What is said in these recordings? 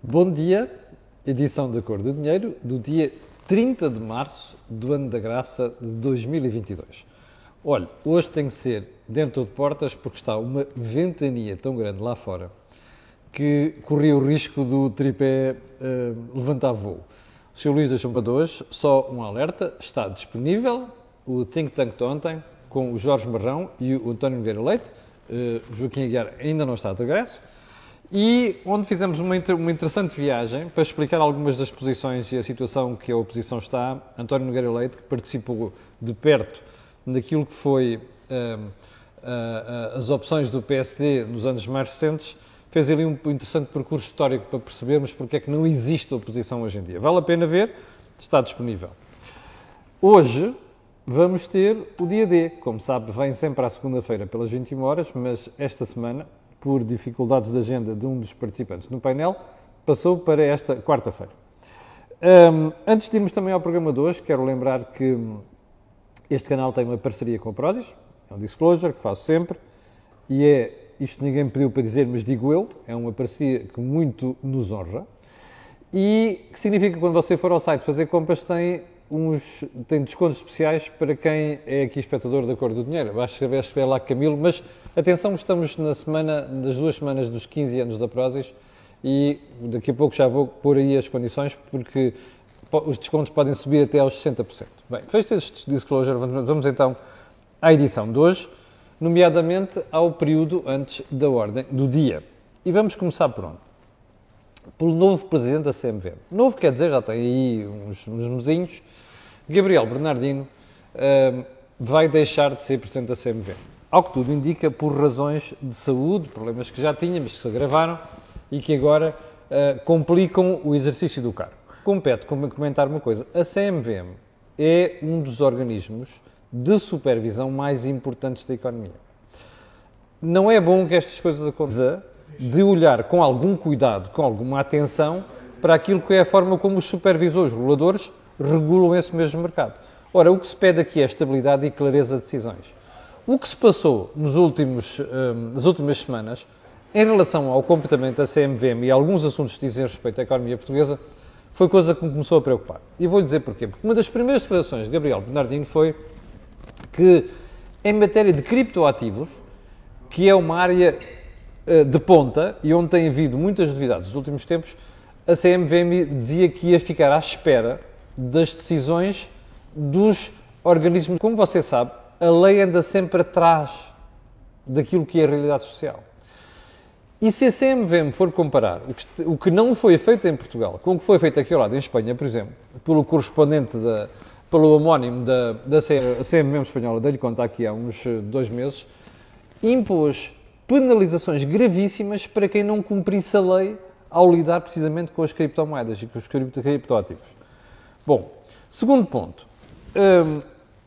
Bom dia, edição da Cor do Dinheiro, do dia 30 de março do ano da graça de 2022. Olha, hoje tem que ser dentro de portas porque está uma ventania tão grande lá fora que corria o risco do tripé levantar voo. O Sr. Luís deixou-me de hoje só um alerta, está disponível o think tank de ontem com o Jorge Marrão e o António Nogueira Leite. Joaquim Aguiar ainda não está de regresso. E onde fizemos uma interessante viagem para explicar algumas das posições e a situação que a oposição está. António Nogueira Leite, que participou de perto daquilo que foi as opções do PSD nos anos mais recentes, fez ali um interessante percurso histórico para percebermos porque é que não existe oposição hoje em dia. Vale a pena ver, está disponível. Hoje vamos ter o dia D. Como sabe, vem sempre à segunda-feira pelas 21 horas, mas esta semana, por dificuldades de agenda de um dos participantes no painel, passou para esta quarta-feira. Antes de irmos também ao programa de hoje, quero lembrar que este canal tem uma parceria com a Prozis, é um disclosure que faço sempre, e isto ninguém me pediu para dizer, mas digo eu, é uma parceria que muito nos honra, e que significa que quando você for ao site fazer compras tem descontos especiais para quem é aqui espectador da Cor do Dinheiro. Basta ver lá Camilo, mas atenção, estamos nas 2 semanas dos 15 anos da Prozis e daqui a pouco já vou pôr aí as condições porque os descontos podem subir até aos 60%. Bem, feito este disclosure, vamos então à edição de hoje, nomeadamente ao período antes da ordem do dia. E vamos começar por onde? Pelo novo presidente da CMVM. Novo quer dizer, já tem aí uns mesinhos. Gabriel Bernardino vai deixar de ser presidente da CMVM. Ao que tudo indica, por razões de saúde, problemas que já tinha, mas que se agravaram e que agora complicam o exercício do cargo. Compete comentar uma coisa. A CMVM é um dos organismos de supervisão mais importantes da economia. Não é bom que estas coisas aconteçam, de olhar com algum cuidado, com alguma atenção, para aquilo que é a forma como os supervisores, os reguladores, regulam esse mesmo mercado. Ora, o que se pede aqui é estabilidade e clareza de decisões. O que se passou nas últimas semanas, em relação ao comportamento da CMVM e alguns assuntos que dizem respeito à economia portuguesa, foi coisa que me começou a preocupar. E vou-lhe dizer porquê. Porque uma das primeiras declarações de Gabriel Bernardino foi que, em matéria de criptoativos, que é uma área de ponta e onde tem havido muitas novidades nos últimos tempos, a CMVM dizia que ia ficar à espera das decisões dos organismos. Como você sabe, a lei anda sempre atrás daquilo que é a realidade social. E se a CMVM for comparar o que não foi feito em Portugal com o que foi feito aqui ao lado em Espanha, por exemplo, pelo correspondente, pelo homónimo da CMVM espanhola, dei-lhe conta aqui há uns 2 meses, impôs penalizações gravíssimas para quem não cumprisse a lei ao lidar precisamente com as criptomoedas e com os criptoativos. Bom, segundo ponto.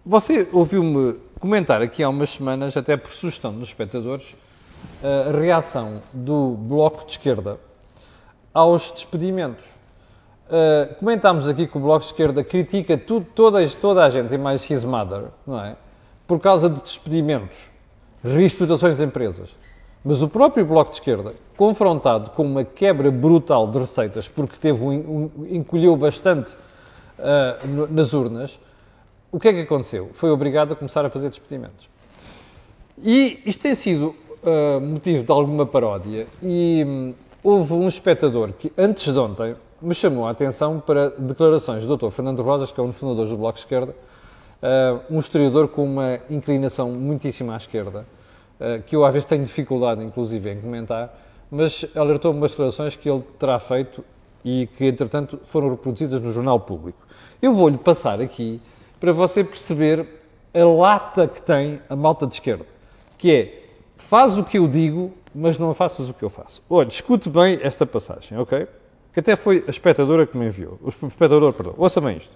Você ouviu-me comentar aqui há umas semanas, até por sugestão dos espectadores, a reação do Bloco de Esquerda aos despedimentos. Comentámos aqui que o Bloco de Esquerda critica toda a gente, e mais his mother, não é? Por causa de despedimentos, reestruturações de empresas. Mas o próprio Bloco de Esquerda, confrontado com uma quebra brutal de receitas, porque encolheu bastante nas urnas, o que é que aconteceu? Foi obrigado a começar a fazer despedimentos. E isto tem sido motivo de alguma paródia e houve um espectador que, antes de ontem, me chamou a atenção para declarações do Dr. Fernando Rosas, que é um dos fundadores do Bloco de Esquerda, um historiador com uma inclinação muitíssimo à esquerda, que eu às vezes tenho dificuldade, inclusive, em comentar, mas alertou-me umas declarações que ele terá feito e que, entretanto, foram reproduzidas no Jornal Público. Eu vou-lhe passar aqui para você perceber a lata que tem a malta de esquerda, que é, faz o que eu digo, mas não faças o que eu faço. Olha, escute bem esta passagem, ok? Que até foi a espectadora que me enviou. O espectador, perdão. Ouça bem isto.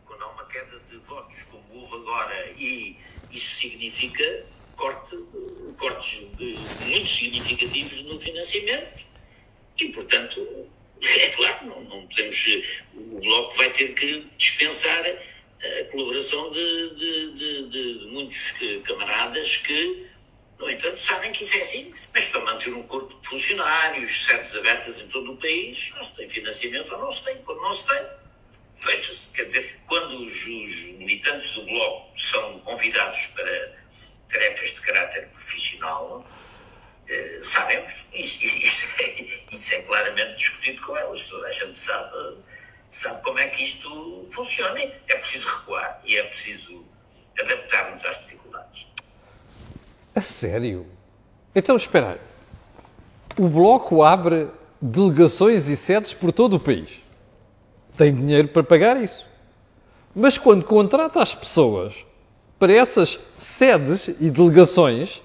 Quando há uma queda de votos como houve agora, e isso significa cortes muito significativos no financiamento, e, portanto, é claro, não podemos, o Bloco vai ter que dispensar a colaboração de muitos camaradas que No entanto, sabem que isso é assim, mas para manter um corpo de funcionários, sedes abertas em todo o país, não se tem financiamento ou não se tem. Quando não se tem, fecha-se. Quer dizer, quando os militantes do Bloco são convidados para tarefas de caráter profissional, sabemos, isso é claramente discutido com elas. Toda a gente sabe como é que isto funciona. É preciso recuar e é preciso adaptar-nos às dificuldades. A sério? Então, espera aí. O Bloco abre delegações e sedes por todo o país. Tem dinheiro para pagar isso. Mas quando contrata as pessoas para essas sedes e delegações,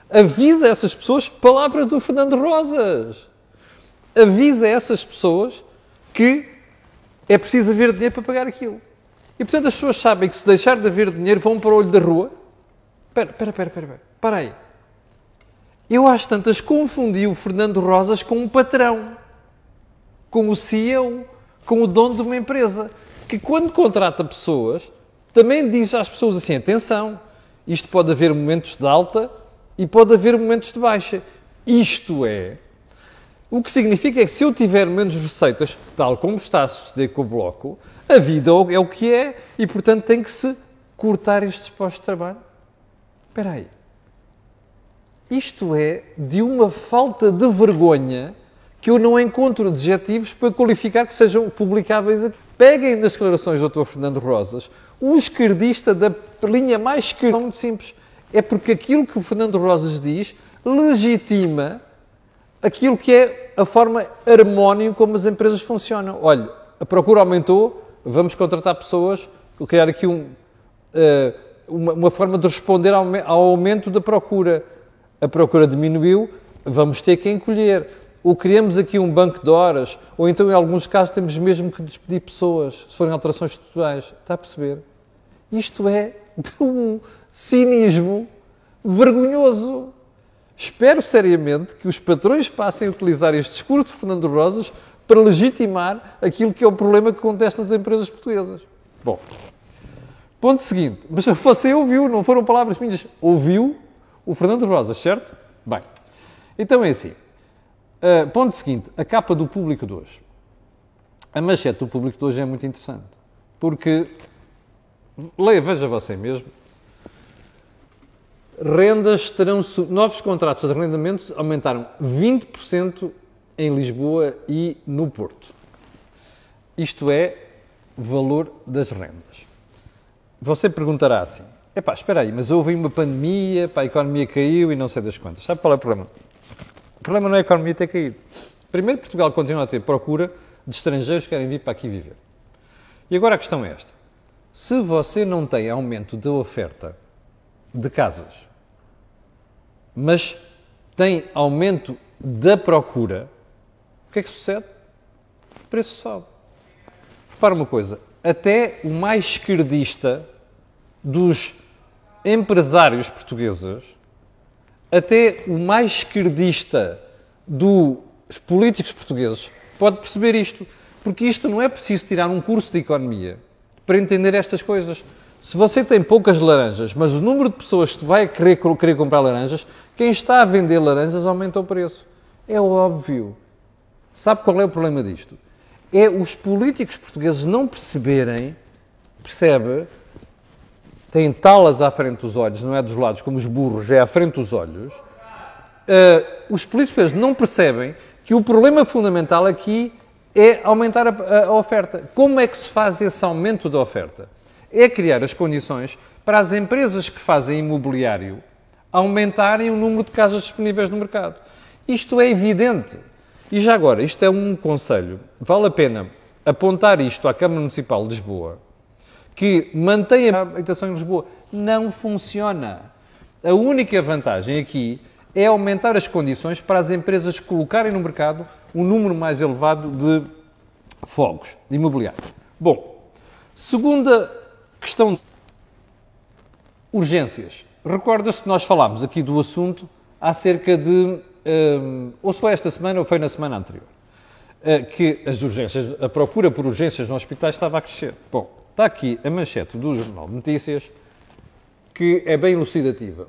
avisa essas pessoas, palavra do Fernando Rosas, avisa essas pessoas que é preciso haver dinheiro para pagar aquilo. E, portanto, as pessoas sabem que se deixar de haver dinheiro vão para o olho da rua. Para aí. Eu às tantas confundi o Fernando Rosas com um patrão, com o CEO, com o dono de uma empresa, que quando contrata pessoas, também diz às pessoas assim, atenção, isto pode haver momentos de alta e pode haver momentos de baixa. Isto é, o que significa é que se eu tiver menos receitas, tal como está a suceder com o Bloco, a vida é o que é e, portanto, tem que se cortar estes postos de trabalho. Espera aí. Isto é de uma falta de vergonha que eu não encontro adjetivos para qualificar que sejam publicáveis aqui. Peguem nas declarações do Dr. Fernando Rosas o esquerdista da linha mais esquerda. É muito simples. É porque aquilo que o Fernando Rosas diz legitima aquilo que é a forma harmónica como as empresas funcionam. Olha, a procura aumentou, vamos contratar pessoas, criar aqui uma forma de responder ao aumento da procura. A procura diminuiu, vamos ter que encolher. Ou criamos aqui um banco de horas, ou então, em alguns casos, temos mesmo que despedir pessoas, se forem alterações estruturais. Está a perceber? Isto é de um cinismo vergonhoso. Espero seriamente que os patrões passem a utilizar este discurso de Fernando Rosas para legitimar aquilo que é o problema que acontece nas empresas portuguesas. Bom, ponto seguinte. Mas você ouviu, não foram palavras minhas, ouviu o Fernando Rosas, certo? Bem, então é assim. Ponto seguinte, a capa do Público de hoje. A manchete do Público de hoje é muito interessante. Porque, veja você mesmo, rendas terão... Novos contratos de arrendamentos aumentaram 20% em Lisboa e no Porto. Isto é valor das rendas. Você perguntará assim, espera aí, mas houve uma pandemia, a economia caiu e não sei das quantas. Sabe qual é o problema? O problema não é a economia ter caído. Primeiro, Portugal continua a ter procura de estrangeiros que querem vir para aqui viver. E agora a questão é esta. Se você não tem aumento da oferta de casas, mas tem aumento da procura, o que é que sucede? O preço sobe. Repara uma coisa, até o mais esquerdista dos empresários portugueses, até o mais esquerdista dos políticos portugueses pode perceber isto, porque isto não é preciso tirar um curso de economia para entender estas coisas. Se você tem poucas laranjas, mas o número de pessoas que vai querer comprar laranjas, quem está a vender laranjas aumenta o preço. É óbvio. Sabe qual é o problema disto? É os políticos portugueses não perceberem, têm talas à frente dos olhos, não é dos lados, como os burros, é à frente dos olhos. Os políticos não percebem que o problema fundamental aqui é aumentar a oferta. Como é que se faz esse aumento da oferta? É criar as condições para as empresas que fazem imobiliário aumentarem o número de casas disponíveis no mercado. Isto é evidente. E já agora, isto é um conselho. Vale a pena apontar isto à Câmara Municipal de Lisboa, que mantém a habitação em Lisboa. Não funciona. A única vantagem aqui é aumentar as condições para as empresas colocarem no mercado um número mais elevado de fogos imobiliários. Bom, segunda questão, urgências. Recorda-se que nós falámos aqui do assunto há cerca de, ou se foi esta semana ou foi na semana anterior, que as urgências, a procura por urgências nos hospitais estava a crescer. Bom, está aqui a manchete do Jornal de Notícias, que é bem elucidativa.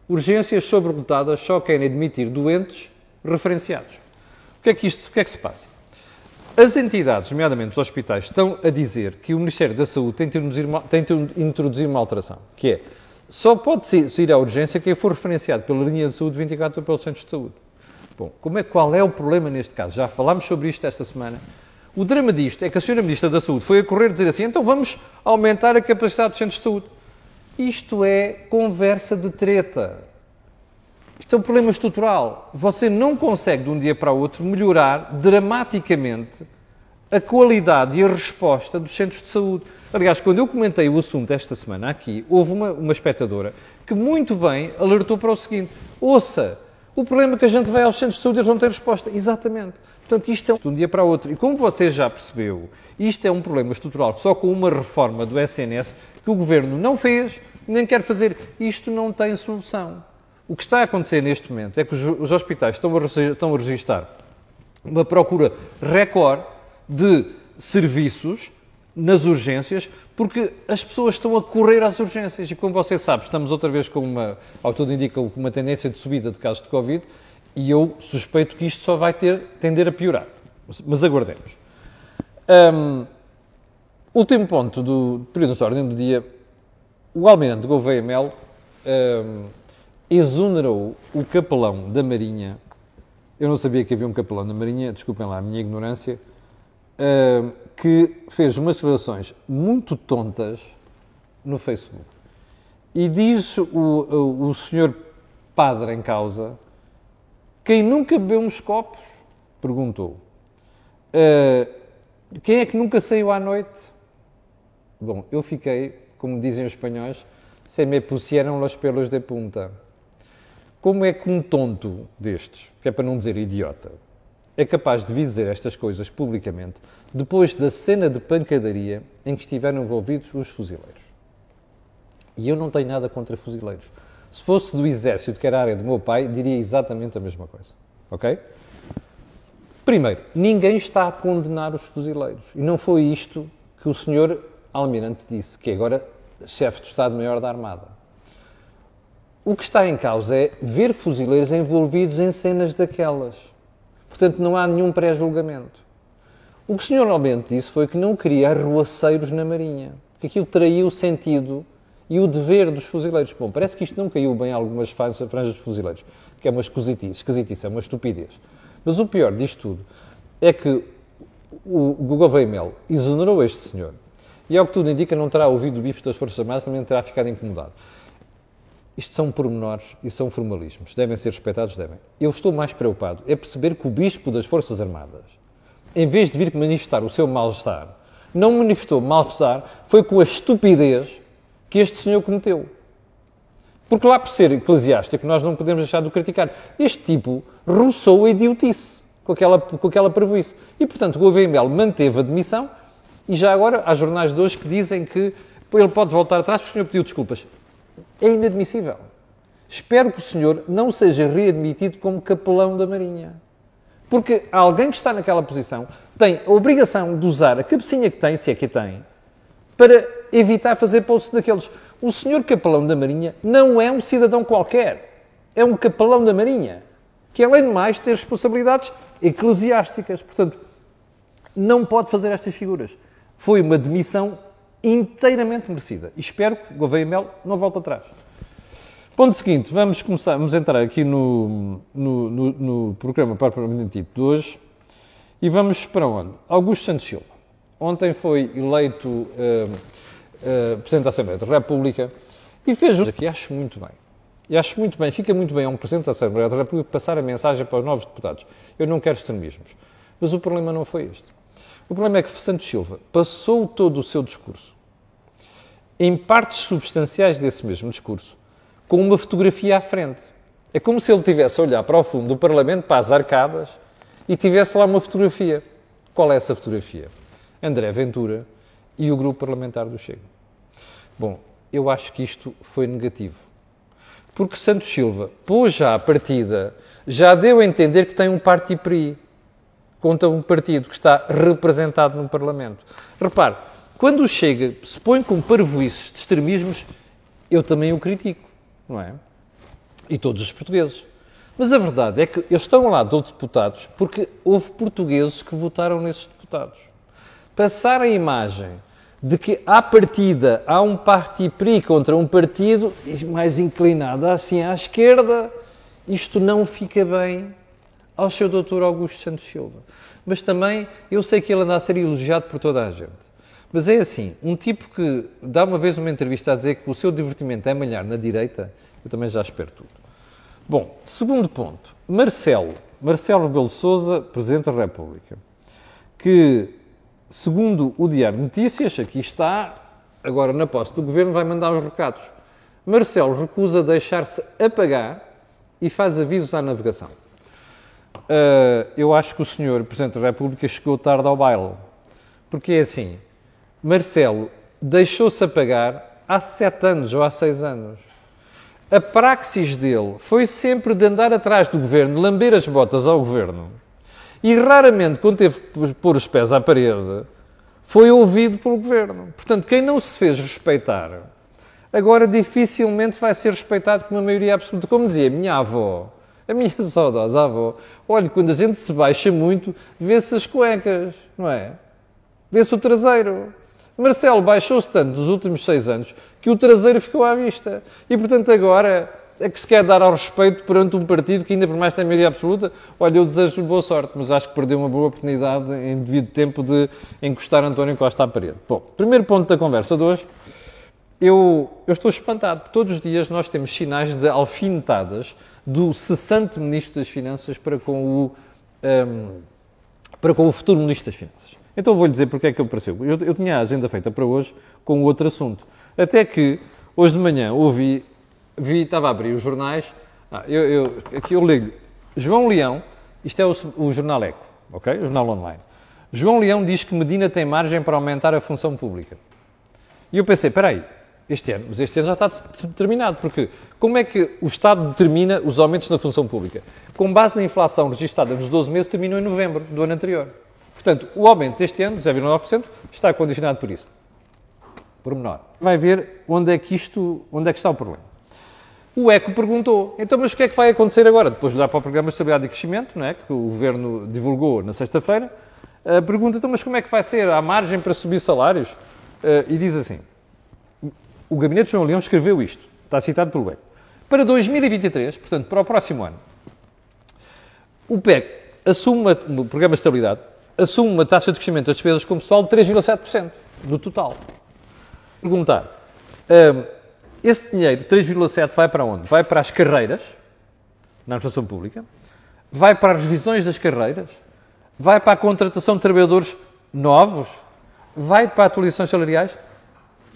Urgências sobrelotadas só querem admitir doentes referenciados. O que é que se passa? As entidades, nomeadamente os hospitais, estão a dizer que o Ministério da Saúde tem de introduzir uma alteração, que é, só pode sair à urgência quem for referenciado pela linha de saúde 24 ou pelos centros de saúde. Bom, qual é o problema neste caso? Já falámos sobre isto esta semana. O drama disto é que a Sra. Ministra da Saúde foi a correr dizer assim, então vamos aumentar a capacidade dos centros de saúde. Isto é conversa de treta. Isto é um problema estrutural. Você não consegue, de um dia para o outro, melhorar dramaticamente a qualidade e a resposta dos centros de saúde. Aliás, quando eu comentei o assunto esta semana aqui, houve uma espectadora que muito bem alertou para o seguinte, ouça, o problema é que a gente vai aos centros de saúde e eles não têm resposta. Exatamente. Portanto, isto é de um dia para o outro. E como você já percebeu, isto é um problema estrutural que só com uma reforma do SNS que o Governo não fez, nem quer fazer. Isto não tem solução. O que está a acontecer neste momento é que os hospitais estão a registrar uma procura recorde de serviços nas urgências, porque as pessoas estão a correr às urgências. E como você sabe, estamos outra vez com ao tudo indica, uma tendência de subida de casos de Covid, e eu suspeito que isto só vai tender a piorar. Mas aguardemos. Último ponto do período de ordem do dia. O Almirante Gouveia Melo exonerou o capelão da Marinha. Eu não sabia que havia um capelão da Marinha, desculpem lá a minha ignorância, que fez umas declarações muito tontas no Facebook. E diz o senhor padre em causa, quem nunca bebeu uns copos, perguntou, quem é que nunca saiu à noite? Bom, eu fiquei, como dizem os espanhóis, se me pusieron los pelos de punta. Como é que um tonto destes, que é para não dizer idiota, é capaz de vir dizer estas coisas publicamente depois da cena de pancadaria em que estiveram envolvidos os fuzileiros? E eu não tenho nada contra fuzileiros. Se fosse do exército, que era a área do meu pai, diria exatamente a mesma coisa. Ok? Primeiro, ninguém está a condenar os fuzileiros. E não foi isto que o senhor Almirante disse, que é agora chefe de Estado-Maior da Armada. O que está em causa é ver fuzileiros envolvidos em cenas daquelas. Portanto, não há nenhum pré-julgamento. O que o Sr. Almirante disse foi que não queria arruaceiros na Marinha, porque aquilo traía o sentido e o dever dos fuzileiros. Bom, parece que isto não caiu bem a algumas franjas dos fuzileiros, que é uma esquisitice, é uma estupidez. Mas o pior disto tudo é que o Gouveia Melo exonerou este senhor e, ao que tudo indica, não terá ouvido o bife das Forças Armadas, também terá ficado incomodado. Isto são pormenores e são formalismos. Devem ser respeitados, devem. Eu estou mais preocupado é perceber que o Bispo das Forças Armadas, em vez de vir manifestar o seu mal-estar, não manifestou mal-estar, foi com a estupidez que este senhor cometeu. Porque lá por ser eclesiástico, nós não podemos deixar de o criticar. Este tipo roçou a idiotice com aquela prejuízo. E, portanto, o Gouveia Melo manteve a demissão e já agora há jornais de hoje que dizem que ele pode voltar atrás porque o senhor pediu desculpas. É inadmissível. Espero que o senhor não seja readmitido como capelão da Marinha. Porque alguém que está naquela posição tem a obrigação de usar a cabecinha que tem, se é que a tem, para evitar fazer posts daqueles. O senhor capelão da Marinha não é um cidadão qualquer. É um capelão da Marinha. Que, além de mais, tem responsabilidades eclesiásticas. Portanto, não pode fazer estas figuras. Foi uma demissão inteiramente merecida. E espero que Gouveia Melo não volte atrás. Ponto seguinte, vamos entrar aqui no programa propriamente dito de hoje e vamos para onde? Augusto Santos Silva. Ontem foi eleito Presidente da Assembleia da República e fez aqui, acho muito bem. E acho muito bem, fica muito bem a um Presidente da Assembleia da República passar a mensagem para os novos deputados. Eu não quero extremismos. Mas o problema não foi este. O problema é que Santos Silva passou todo o seu discurso, em partes substanciais desse mesmo discurso, com uma fotografia à frente. É como se ele estivesse a olhar para o fundo do Parlamento, para as arcadas, e tivesse lá uma fotografia. Qual é essa fotografia? André Ventura e o grupo parlamentar do Chega. Bom, eu acho que isto foi negativo. Porque Santos Silva, pôs já à partida, já deu a entender que tem um parti-pris contra um partido que está representado no Parlamento. Repare, quando o Chega se põe com parvoíces de extremismos, eu também o critico, não é? E todos os portugueses. Mas a verdade é que eles estão lá, 12 deputados, porque houve portugueses que votaram nesses deputados. Passar a imagem de que, à partida, há um parti pris contra um partido mais inclinado assim à esquerda, isto não fica bem ao seu Dr. Augusto Santos Silva. Mas também, eu sei que ele anda a ser elogiado por toda a gente. Mas é assim, um tipo que dá uma vez uma entrevista a dizer que o seu divertimento é malhar na direita, eu também já espero tudo. Bom, segundo ponto, Marcelo Rebelo de Sousa, Presidente da República, que, segundo o Diário de Notícias, aqui está, agora na posse do Governo, vai mandar os recados. Marcelo recusa deixar-se apagar e faz avisos à navegação. Eu acho que o senhor Presidente da República chegou tarde ao baile, porque é assim, Marcelo deixou-se apagar há 7 anos ou há 6 anos. A praxis dele foi sempre de andar atrás do Governo, lamber as botas ao Governo. E raramente, quando teve que pôr os pés à parede, foi ouvido pelo Governo. Portanto, quem não se fez respeitar, agora dificilmente vai ser respeitado por uma maioria absoluta. Como dizia a minha avó, a minha saudosa avó, olha, quando a gente se baixa muito, vê-se as cuecas, não é? Vê-se o traseiro. Marcelo baixou-se tanto nos últimos 6 anos que o traseiro ficou à vista. E, portanto, agora é que se quer dar ao respeito perante um partido que ainda por mais tem maioria absoluta. Olha, eu desejo-lhe boa sorte, mas acho que perdeu uma boa oportunidade em devido tempo de encostar António Costa à parede. Bom, primeiro ponto da conversa de hoje, eu estou espantado. Todos os dias nós temos sinais de alfinetadas do cessante Ministro das Finanças para com o futuro Ministro das Finanças. Então vou-lhe dizer porque é que ele apareceu. Eu tinha a agenda feita para hoje com outro assunto. Até que, hoje de manhã, estava a abrir os jornais, aqui eu leio João Leão, isto é o jornal Eco, ok? O jornal online. João Leão diz que Medina tem margem para aumentar a função pública. E eu pensei, espera aí, este ano já está determinado, porque como é que o Estado determina os aumentos na função pública? Com base na inflação registada nos 12 meses, terminou em novembro do ano anterior. Portanto, o aumento deste ano, de 0,9%, está condicionado por isso. Pormenor. Vai ver onde é que está o problema. O ECO perguntou, então, mas o que é que vai acontecer agora? Depois de olhar para o Programa de Estabilidade e Crescimento, não é, que o Governo divulgou na sexta-feira, pergunta, então, mas como é que vai ser? Há margem para subir salários? E diz assim, o Gabinete de João Leão escreveu isto, está citado pelo ECO. Para 2023, portanto, para o próximo ano, o PEC assume, o Programa de Estabilidade, assume uma taxa de crescimento das despesas com pessoal de 3,7% do total. Perguntar, esse dinheiro, 3,7%, vai para onde? Vai para as carreiras, na administração pública, vai para as revisões das carreiras, vai para a contratação de trabalhadores novos, vai para atualizações salariais.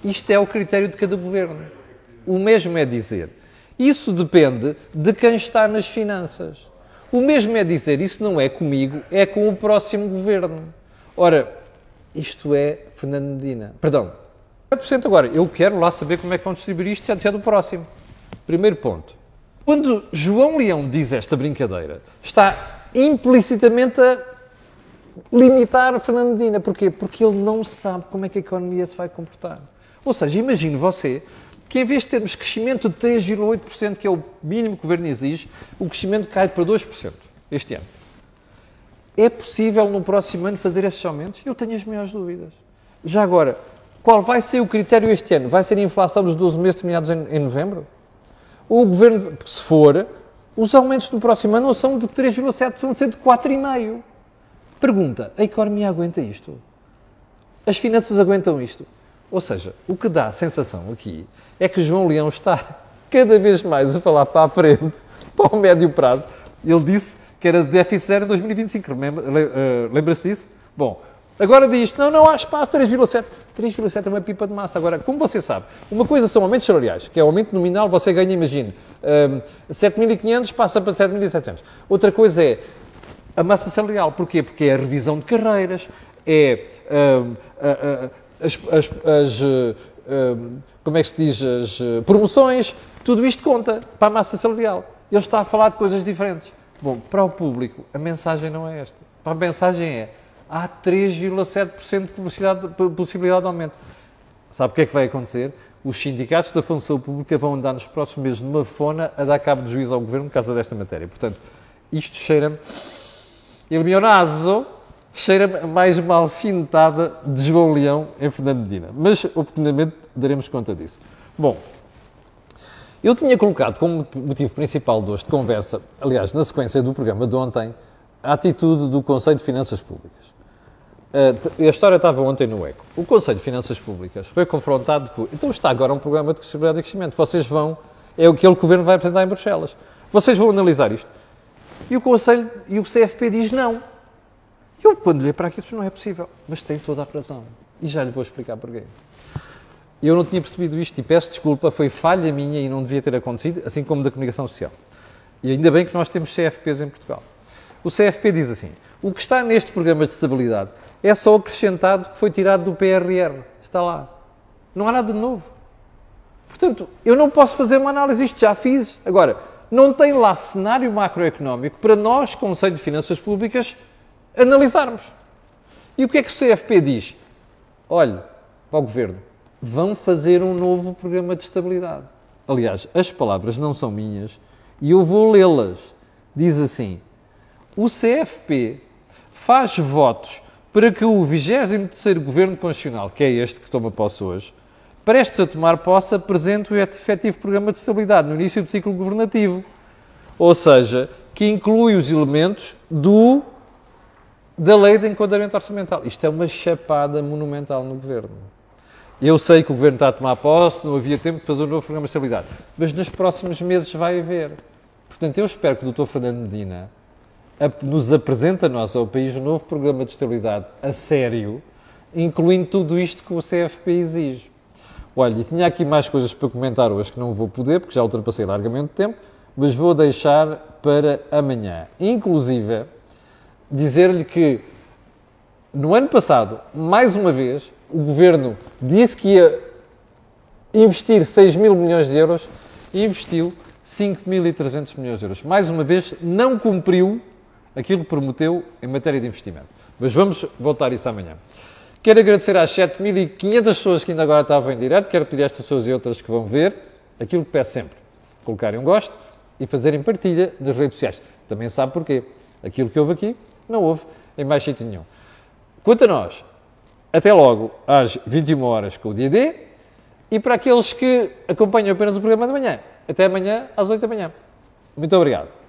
Isto é o critério de cada governo. O mesmo é dizer, isso depende de quem está nas finanças. O mesmo é dizer, isso não é comigo, é com o próximo governo. Ora, isto é Fernando Medina. Perdão. 7% agora. Eu quero lá saber como é que vão distribuir isto, já do próximo. Primeiro ponto. Quando João Leão diz esta brincadeira, está implicitamente a limitar Fernando Medina. Porquê? Porque ele não sabe como é que a economia se vai comportar. Ou seja, imagine você que em vez de termos crescimento de 3,8%, que é o mínimo que o Governo exige, o crescimento cai para 2% este ano. É possível no próximo ano fazer esses aumentos? Eu tenho as minhas dúvidas. Já agora, qual vai ser o critério este ano? Vai ser a inflação dos 12 meses terminados em novembro? Ou o Governo, se for, os aumentos no próximo ano não são de 3,7%, são de 4,5%. Pergunta, a economia aguenta isto? As finanças aguentam isto? Ou seja, o que dá a sensação aqui é que João Leão está cada vez mais a falar para a frente, para o médio prazo. Ele disse que era déficit zero em 2025. Lembra-se disso? Bom, agora diz, não há espaço, 3,7. 3,7 é uma pipa de massa. Agora, como você sabe, uma coisa são aumentos salariais, que é o aumento nominal, você ganha, imagine, 7.500 passa para 7.700. Outra coisa é a massa salarial. Porquê? Porque é a revisão de carreiras, é como é que se diz, as promoções, tudo isto conta para a massa salarial. Ele está a falar de coisas diferentes. Bom, para o público, a mensagem não é esta. A mensagem é, há 3,7% de possibilidade de aumento. Sabe o que é que vai acontecer? os sindicatos da função pública vão andar nos próximos meses numa fona a dar cabo de juízo ao Governo por causa desta matéria. Portanto, isto cheira-me, il mio naso, cheira-me mais uma alfinetada de João Leão em Fernando Medina. Mas, oportunamente, daremos conta disso. Bom, eu tinha colocado como motivo principal de hoje de conversa, aliás, na sequência do programa de ontem, a atitude do Conselho de Finanças Públicas. A história estava ontem no ECO. O Conselho de Finanças Públicas foi confrontado por... Então está agora um programa de estabilidade e crescimento. Vocês vão... É o que o Governo vai apresentar em Bruxelas. Vocês vão analisar isto. E o Conselho e o CFP diz não. Eu, quando lhe para aquilo, não é possível. Mas tem toda a razão. E já lhe vou explicar porquê. Eu não tinha percebido isto e peço desculpa. Foi falha minha e não devia ter acontecido, assim como da comunicação social. E ainda bem que nós temos CFPs em Portugal. O CFP diz assim, o que está neste programa de estabilidade é só acrescentado que foi tirado do PRR. Está lá. Não há nada de novo. Portanto, eu não posso fazer uma análise, isto já fiz. Agora, não tem lá cenário macroeconómico para nós, Conselho de Finanças Públicas, analisarmos. E o que é que o CFP diz? Olhe, ao Governo, vão fazer um novo programa de estabilidade. Aliás, as palavras não são minhas e eu vou lê-las. Diz assim, o CFP faz votos para que o 23º Governo Constitucional, que é este que toma posse hoje, prestes a tomar posse, apresente o efetivo programa de estabilidade no início do ciclo governativo. Ou seja, que inclui os elementos da lei de enquadramento orçamental. Isto é uma chapada monumental no Governo. Eu sei que o Governo está a tomar posse, não havia tempo de fazer um novo programa de estabilidade, mas nos próximos meses vai haver. Portanto, eu espero que o Dr. Fernando Medina nos apresenta a nós, ao país, um novo programa de estabilidade a sério, incluindo tudo isto que o CFP exige. Olha, e tinha aqui mais coisas para comentar hoje que não vou poder, porque já ultrapassei largamente o tempo, mas vou deixar para amanhã. Inclusive, dizer-lhe que no ano passado, mais uma vez, o Governo disse que ia investir 6 mil milhões de euros e investiu 5.300 milhões de euros. Mais uma vez, não cumpriu aquilo que prometeu em matéria de investimento. Mas vamos voltar a isso amanhã. Quero agradecer às 7.500 pessoas que ainda agora estavam em direto. Quero pedir a estas pessoas e outras que vão ver aquilo que peço sempre. Colocarem um gosto e fazerem partilha nas redes sociais. Também sabe porquê. Aquilo que houve aqui, não houve em mais sítio nenhum. Quanto a nós, até logo às 21 horas com o dia D. E para aqueles que acompanham apenas o programa de manhã, até amanhã às 8 da manhã. Muito obrigado.